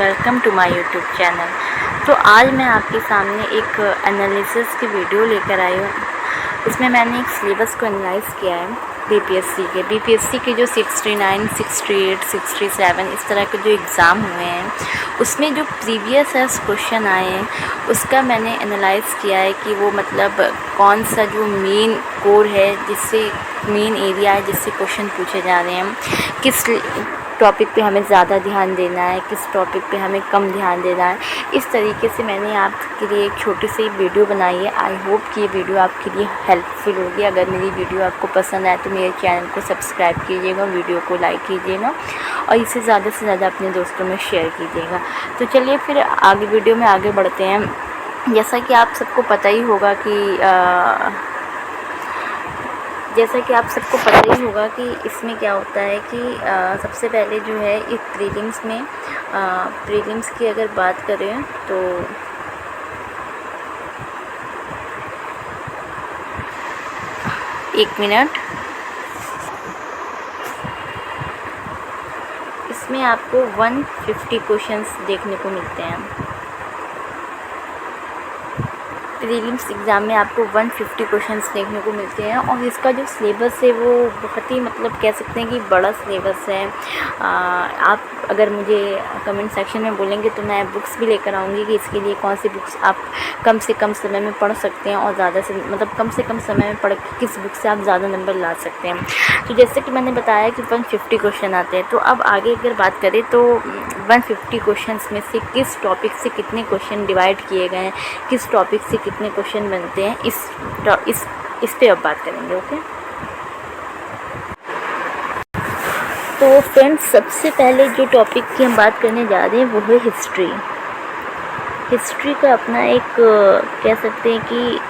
Welcome to my YouTube channel. तो आज मैं आपके सामने एक एनालिसिस की वीडियो लेकर आई हूँ। इसमें मैंने एक सिलेबस को एनालाइज किया है बीपीएससी के जो 69, 68, 67 इस तरह के जो एग्ज़ाम हुए हैं उसमें जो प्रीवियस एस क्वेश्चन आए हैं उसका मैंने एनालाइज किया है कि वो मतलब कौन सा जो मेन कोर है, जिससे मेन एरिया है जिससे क्वेश्चन पूछे जा रहे हैं, किस टॉपिक पे हमें ज़्यादा ध्यान देना है, किस टॉपिक पे हमें कम ध्यान देना है। इस तरीके से मैंने आपके लिए एक छोटी सी वीडियो बनाई है। आई होप कि ये वीडियो आपके लिए हेल्पफुल होगी। अगर मेरी वीडियो आपको पसंद आए तो मेरे चैनल को सब्सक्राइब कीजिएगा, वीडियो को लाइक कीजिएगा और इसे ज़्यादा से ज़्यादा अपने दोस्तों में शेयर कीजिएगा। तो चलिए फिर आगे वीडियो में आगे बढ़ते हैं। जैसा कि आप सबको पता ही होगा कि इसमें क्या होता है कि सबसे पहले जो है इस प्रीलिम्स की अगर बात करें तो एक मिनट, इसमें आपको 150 क्वेश्चंस देखने को मिलते हैं। प्रीलिम्स एग्ज़ाम में आपको 150 क्वेश्चंस देखने को मिलते हैं और इसका जो सिलेबस है वो बहुत ही मतलब कह सकते हैं कि बड़ा सिलेबस है। आप अगर मुझे कमेंट सेक्शन में बोलेंगे तो मैं बुक्स भी लेकर आऊँगी कि इसके लिए कौन सी बुक्स आप कम से कम समय में पढ़ सकते हैं और ज़्यादा से मतलब कम से कम समय में पढ़ के किस बुक से आप ज़्यादा नंबर ला सकते हैं। तो जैसे कि मैंने बताया कि 150 क्वेश्चन आते हैं। तो अब आगे अगर बात करें तो 150 क्वेश्चंस में से किस टॉपिक से कितने क्वेश्चन डिवाइड किए गए हैं, किस टॉपिक से कितने क्वेश्चन बनते हैं, इस पे अब बात करेंगे। ओके, तो फ्रेंड्स सबसे पहले जो टॉपिक की हम बात करने जा रहे हैं वो है हिस्ट्री का अपना एक कह सकते हैं कि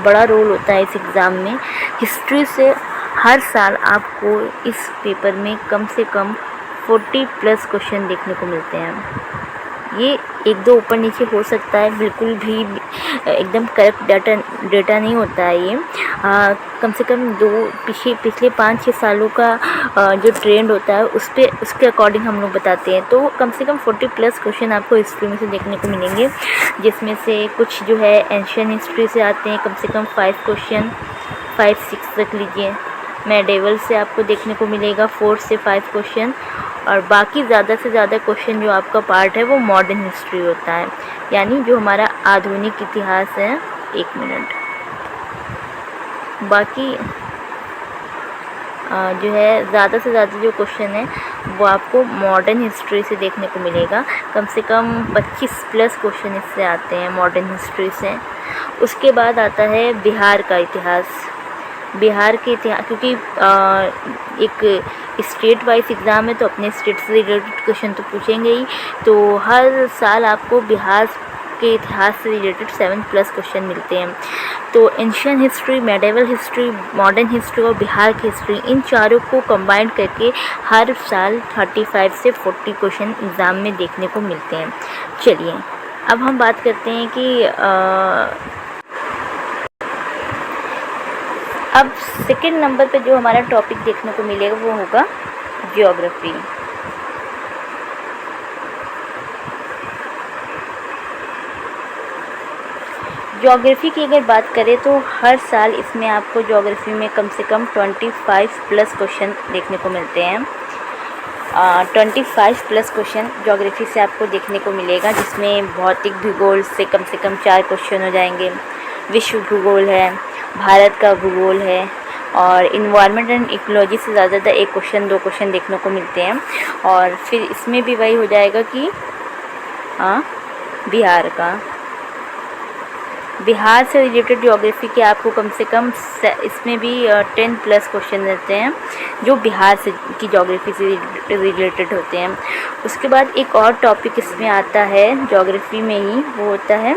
बड़ा रोल होता है इस एग्ज़ाम में। हिस्ट्री से हर साल आपको इस पेपर में कम से कम 40+ क्वेश्चन देखने को मिलते हैं। ये एक दो ऊपर नीचे हो सकता है, बिल्कुल भी एकदम करेक्ट डेटा नहीं होता है ये। कम से कम पिछले 5-6 सालों का जो ट्रेंड होता है उसके अकॉर्डिंग हम लोग बताते हैं। तो कम से कम 40+ क्वेश्चन आपको हिस्ट्री में से देखने को मिलेंगे, जिसमें से कुछ जो है एंशियंट हिस्ट्री से आते हैं, कम से कम 5 क्वेश्चन, 5-6 रख लीजिए। मेडिवल से आपको देखने को मिलेगा 4 से 5 क्वेश्चन और बाकी ज़्यादा से ज़्यादा क्वेश्चन जो आपका पार्ट है वो मॉडर्न हिस्ट्री होता है, यानी जो हमारा आधुनिक इतिहास है। एक मिनट, बाकी जो है ज़्यादा से ज़्यादा जो क्वेश्चन है वो आपको मॉडर्न हिस्ट्री से देखने को मिलेगा। कम से कम 25+ क्वेश्चन इससे आते हैं मॉडर्न हिस्ट्री से। उसके बाद आता है बिहार के इतिहास, क्योंकि एक स्टेट वाइज एग्ज़ाम है तो अपने स्टेट से रिलेटेड क्वेश्चन तो पूछेंगे ही। तो हर साल आपको बिहार के इतिहास से रिलेटेड 7+ क्वेश्चन मिलते हैं। तो ancient history, medieval history, modern history और बिहार की हिस्ट्री, इन चारों को कंबाइन करके हर साल 35 से 40 क्वेश्चन एग्ज़ाम में देखने को मिलते हैं। चलिए अब हम बात करते हैं कि अब सेकंड नंबर पे जो हमारा टॉपिक देखने को मिलेगा वो होगा ज्योग्राफी। ज्योग्राफी की अगर बात करें तो हर साल इसमें आपको ज्योग्राफी में कम से कम 25+ क्वेश्चन देखने को मिलते हैं। 25+ क्वेश्चन ज्योग्राफी से आपको देखने को मिलेगा, जिसमें भौतिक भूगोल से कम 4 क्वेश्चन हो जाएंगे, विश्व भूगोल है, भारत का भूगोल है और इन्वायरमेंट एंड इकोलॉजी से ज़्यादा 1 क्वेश्चन 2 क्वेश्चन देखने को मिलते हैं। और फिर इसमें भी वही हो जाएगा कि बिहार से रिलेटेड ज्योग्राफी के आपको कम से कम इसमें भी 10+ क्वेश्चन रहते हैं जो बिहार से की ज्योग्राफी से रिलेटेड होते हैं। उसके बाद एक और टॉपिक इसमें आता है ज्योग्राफी में ही, वो होता है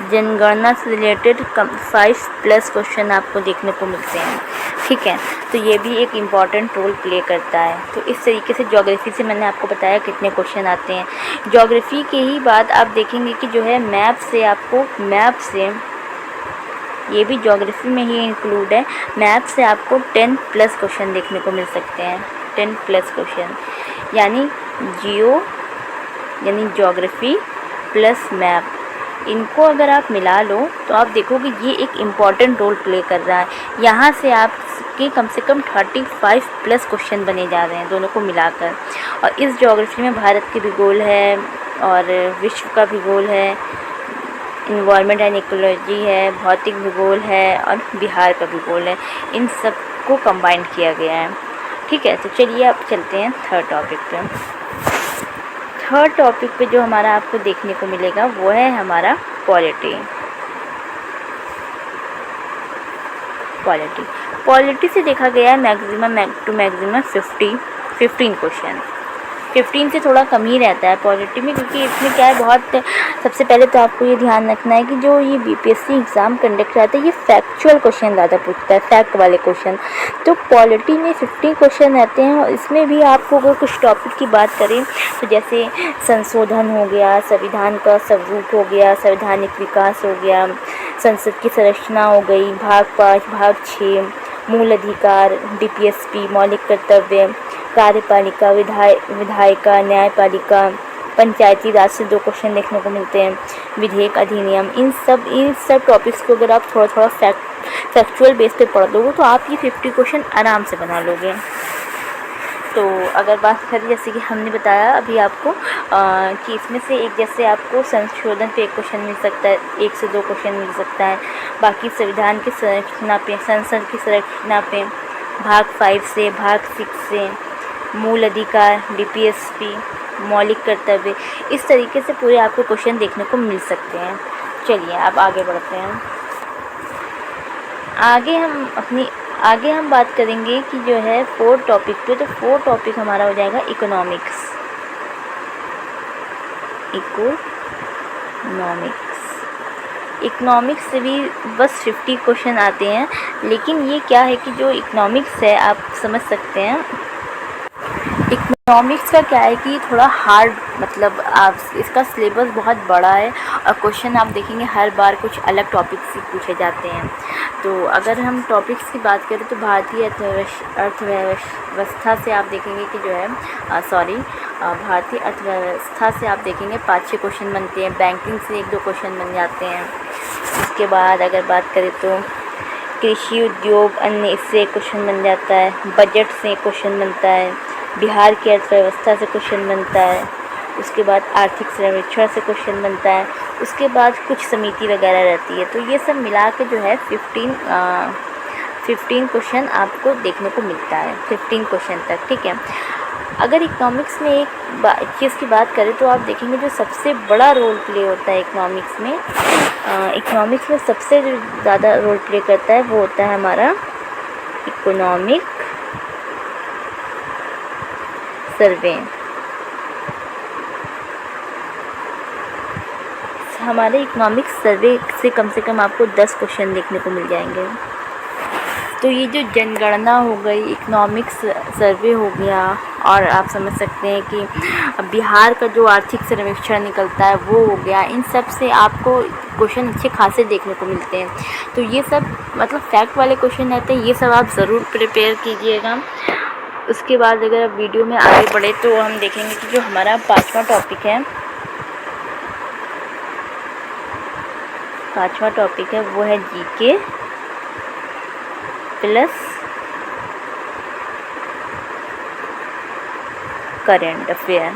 जनगणना से रिलेटेड 5+ क्वेश्चन आपको देखने को मिलते हैं। ठीक है, तो ये भी एक इम्पॉर्टेंट रोल प्ले करता है। तो इस तरीके से ज्योग्राफी से मैंने आपको बताया कितने क्वेश्चन आते हैं। ज्योग्राफी के ही बाद आप देखेंगे कि जो है मैप से ये भी ज्योग्राफी में ही इंक्लूड है। मैथ से आपको 10 प्लस क्वेश्चन देखने को मिल सकते हैं, 10 प्लस क्वेश्चन, यानी ज्योग्राफी प्लस मैथ, इनको अगर आप मिला लो तो आप देखोगे ये एक इम्पॉर्टेंट रोल प्ले कर रहा है। यहाँ से आपके कम से कम 35 प्लस क्वेश्चन बने जा रहे हैं दोनों को मिलाकर। और इस ज्योग्राफी में भारत के भूगोल है और विश्व का भूगोल है, इन्वायरमेंट एंड इकोलॉजी है, भौतिक भूगोल है और बिहार का भूगोल है। इन सब को कंबाइन किया गया है। ठीक है, तो चलिए अब चलते हैं थर्ड टॉपिक पे। थर्ड टॉपिक पे जो हमारा आपको देखने को मिलेगा वो है हमारा पॉलिटी। पॉलिटी से देखा गया है मैक्सिमम टू मैक्सिमम 15 क्वेश्चन। 15 से थोड़ा कम ही रहता है पॉलिटी में, क्योंकि इसमें क्या है, बहुत सबसे पहले तो आपको ये ध्यान रखना है कि जो ये बीपीएससी एग्ज़ाम कंडक्ट करता है ये फैक्चुअल क्वेश्चन ज़्यादा पूछता है, फैक्ट वाले क्वेश्चन। तो पॉलिटी में 15 क्वेश्चन रहते हैं और इसमें भी आपको अगर कुछ टॉपिक की बात करें तो जैसे संशोधन हो गया, संविधान का स्वरूप हो गया, संवैधानिक विकास हो गया, संसद की संरचना हो गई, भाग 5, भाग 6, मूल अधिकार, डीपीएसपी, मौलिक कर्तव्य, कार्यपालिका, विधायिका, न्यायपालिका, पंचायती राज से 2 क्वेश्चन देखने को मिलते हैं, विधेयक, अधिनियम, इन सब टॉपिक्स को अगर आप थोड़ा फैक्चुअल बेस पे पढ़ लोगे तो आप ये 50 क्वेश्चन आराम से बना लोगे। तो अगर बात करें जैसे कि हमने बताया अभी आपको कि इसमें से एक, जैसे आपको संशोधन पे 1 क्वेश्चन मिल सकता है, 1 से 2 क्वेश्चन मिल सकता है। बाकी संविधान की संरचना पे, संसद की संरचना पे, भाग 5 से, भाग 6 से, मूल अधिकार, डीपीएसपी, मौलिक कर्तव्य, इस तरीके से पूरे आपको क्वेश्चन देखने को मिल सकते हैं। चलिए अब आगे बढ़ते हैं। आगे हम बात करेंगे कि जो है 4 टॉपिक पे, तो 4 टॉपिक हमारा हो जाएगा इकोनॉमिक्स। इकोनॉमिक्स से भी बस 50 क्वेश्चन आते हैं, लेकिन ये क्या है कि जो इकोनॉमिक्स है आप समझ सकते हैं, इकोनॉमिक्स का क्या है कि थोड़ा हार्ड, मतलब आप इसका सिलेबस बहुत बड़ा है और क्वेश्चन आप देखेंगे हर बार कुछ अलग टॉपिक से पूछे जाते हैं। तो अगर हम टॉपिक्स की बात करें तो भारतीय अर्थव्यवस्था से आप देखेंगे कि जो है भारतीय अर्थव्यवस्था से आप देखेंगे 5-6 क्वेश्चन बनते हैं, बैंकिंग से 1-2 क्वेश्चन बन जाते हैं। उसके बाद अगर बात करें तो कृषि, उद्योग, अन्य, इससे 1 क्वेश्चन बन जाता है, बजट से 1 क्वेश्चन बनता है, बिहार की अर्थव्यवस्था से क्वेश्चन बनता है, उसके बाद आर्थिक सर्वेक्षण से क्वेश्चन बनता है, उसके बाद कुछ समिति वगैरह रहती है। तो ये सब मिला के जो है 15 क्वेश्चन आपको देखने को मिलता है, 15 क्वेश्चन तक। ठीक है, अगर इकोनॉमिक्स में एक चीज़ की बात करें तो आप देखेंगे जो सबसे बड़ा रोल प्ले होता है इकोनॉमिक्स में सबसे जो ज़्यादा रोल प्ले करता है वो होता है हमारा इकोनॉमिक सर्वे। हमारे इकोनॉमिक सर्वे से कम आपको 10 क्वेश्चन देखने को मिल जाएंगे। तो ये जो जनगणना हो गई, इकोनॉमिक्स सर्वे हो गया, और आप समझ सकते हैं कि बिहार का जो आर्थिक सर्वेक्षण निकलता है वो हो गया, इन सब से आपको क्वेश्चन अच्छे खासे देखने को मिलते हैं। तो ये सब मतलब फैक्ट वाले क्वेश्चन रहते हैं, ये सब आप ज़रूर प्रिपेयर कीजिएगा। उसके बाद अगर आप वीडियो में आगे बढ़े तो हम देखेंगे कि जो हमारा 5वां टॉपिक है वो है जीके प्लस करंट अफेयर।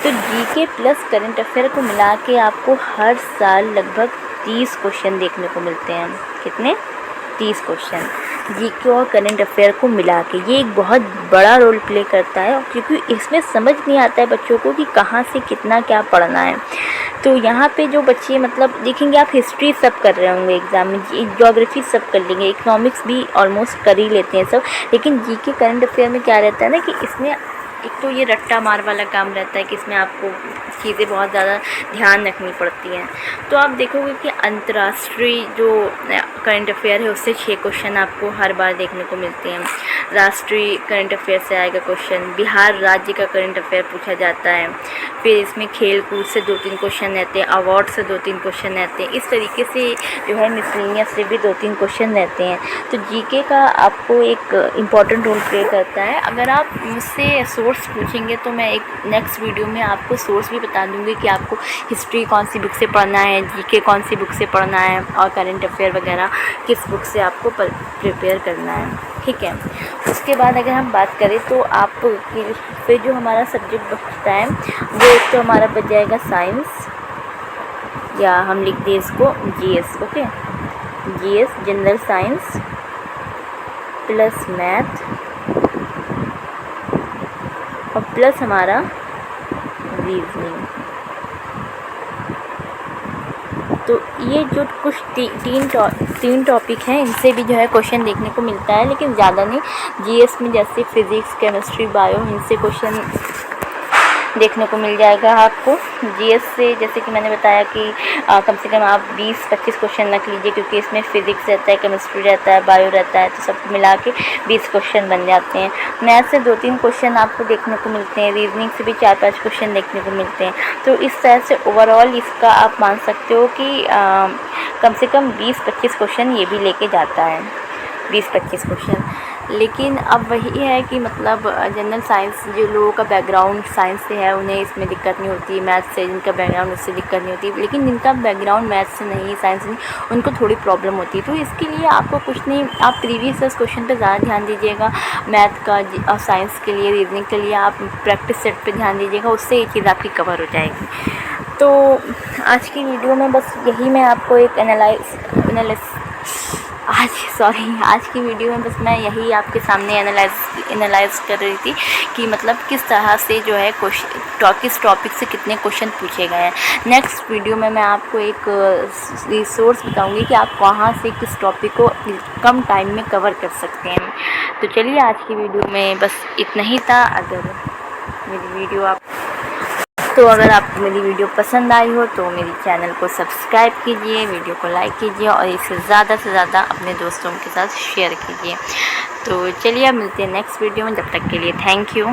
तो जीके प्लस करंट अफेयर को मिला के आपको हर साल लगभग 30 क्वेश्चन देखने को मिलते हैं। कितने? 30 क्वेश्चन जीके और करंट अफेयर को मिला के। ये एक बहुत बड़ा रोल प्ले करता है, क्योंकि इसमें समझ नहीं आता है बच्चों को कि कहाँ से कितना क्या पढ़ना है। तो यहाँ पे जो बच्चे मतलब देखेंगे, आप हिस्ट्री सब कर रहे होंगे एग्ज़ाम में, ज्योग्राफी सब कर लेंगे, इकोनॉमिक्स भी ऑलमोस्ट कर ही लेते हैं सब, लेकिन जीके करंट अफेयर में क्या रहता है ना कि इसमें एक तो ये रट्टा मार वाला काम रहता है कि इसमें आपको चीज़ें बहुत ज़्यादा ध्यान रखनी पड़ती हैं। तो आप देखोगे कि अंतर्राष्ट्रीय जो करंट अफेयर है उससे 6 क्वेश्चन आपको हर बार देखने को मिलते हैं। राष्ट्रीय करंट अफेयर से आएगा क्वेश्चन, बिहार राज्य का करंट अफेयर पूछा जाता है, फिर इसमें खेल कूद से 2-3 क्वेश्चन रहते हैं, अवार्ड से 2-3 क्वेश्चन रहते हैं। इस तरीके से जो है मिसलेनियस से भी 2-3 क्वेश्चन रहते हैं। तो जीके का आपको एक इम्पॉर्टेंट रोल प्ले करता है। अगर आप मुझसे सोर्स पूछेंगे तो मैं एक नेक्स्ट वीडियो में आपको सोर्स भी बता दूंगी कि आपको हिस्ट्री कौन सी बुक से पढ़ना है, जीके कौन सी बुक से पढ़ना है और करंट अफेयर वगैरह किस बुक से आपको प्रिपेयर करना है, ठीक है। उसके बाद अगर हम बात करें तो आप फिर जो हमारा सब्जेक्ट बचता है वो एक तो हमारा बच जाएगा साइंस, या हम लिख दें इसको GS, okay. GS general science plus math और प्लस हमारा रीजनिंग। तो ये जो कुछ तीन टॉपिक हैं इनसे भी जो है क्वेश्चन देखने को मिलता है, लेकिन ज़्यादा नहीं। जीएस में जैसे फिज़िक्स, केमिस्ट्री, बायो, इनसे क्वेश्चन देखने को मिल जाएगा आपको। जीएस से जैसे कि मैंने बताया कि कम से कम आप 20-25 क्वेश्चन रख लीजिए, क्योंकि इसमें फ़िज़िक्स रहता है, केमिस्ट्री रहता है, बायो रहता है, तो सब मिला के 20 क्वेश्चन बन जाते हैं। मैथ से 2-3 क्वेश्चन आपको देखने को मिलते हैं, रीजनिंग से भी 4-5 क्वेश्चन देखने को मिलते हैं। तो इस तरह से ओवरऑल इसका आप मान सकते हो कि कम से कम 20-25 क्वेश्चन ये भी लेके जाता है, 20-25 क्वेश्चन। लेकिन अब वही है कि मतलब जनरल साइंस जो लोगों का बैकग्राउंड साइंस से है उन्हें इसमें दिक्कत नहीं होती, मैथ से जिनका बैकग्राउंड उससे दिक्कत नहीं होती, लेकिन जिनका बैकग्राउंड मैथ से नहीं, साइंस से नहीं, उनको थोड़ी प्रॉब्लम होती है। तो इसके लिए आपको कुछ नहीं, आप प्रीवियस क्वेश्चन पे ज़्यादा ध्यान दीजिएगा, मैथ का और साइंस के लिए, रीजनिंग के लिए आप प्रैक्टिस सेट पर ध्यान दीजिएगा, उससे ये चीज़ आपकी कवर हो जाएगी। तो आज की वीडियो में बस यही मैं आपको एक आज की वीडियो में बस मैं यही आपके सामने एनालाइज कर रही थी कि मतलब किस तरह से जो है किस टॉपिक से कितने क्वेश्चन पूछे गए हैं। नेक्स्ट वीडियो में मैं आपको एक रिसोर्स बताऊंगी कि आप कहाँ से किस टॉपिक को कम टाइम में कवर कर सकते हैं। तो चलिए आज की वीडियो में बस इतना ही था। अगर आपको मेरी वीडियो पसंद आई हो तो मेरी चैनल को सब्सक्राइब कीजिए, वीडियो को लाइक कीजिए और इसे ज़्यादा से ज़्यादा अपने दोस्तों के साथ शेयर कीजिए। तो चलिए अब मिलते हैं नेक्स्ट वीडियो में, जब तक के लिए थैंक यू।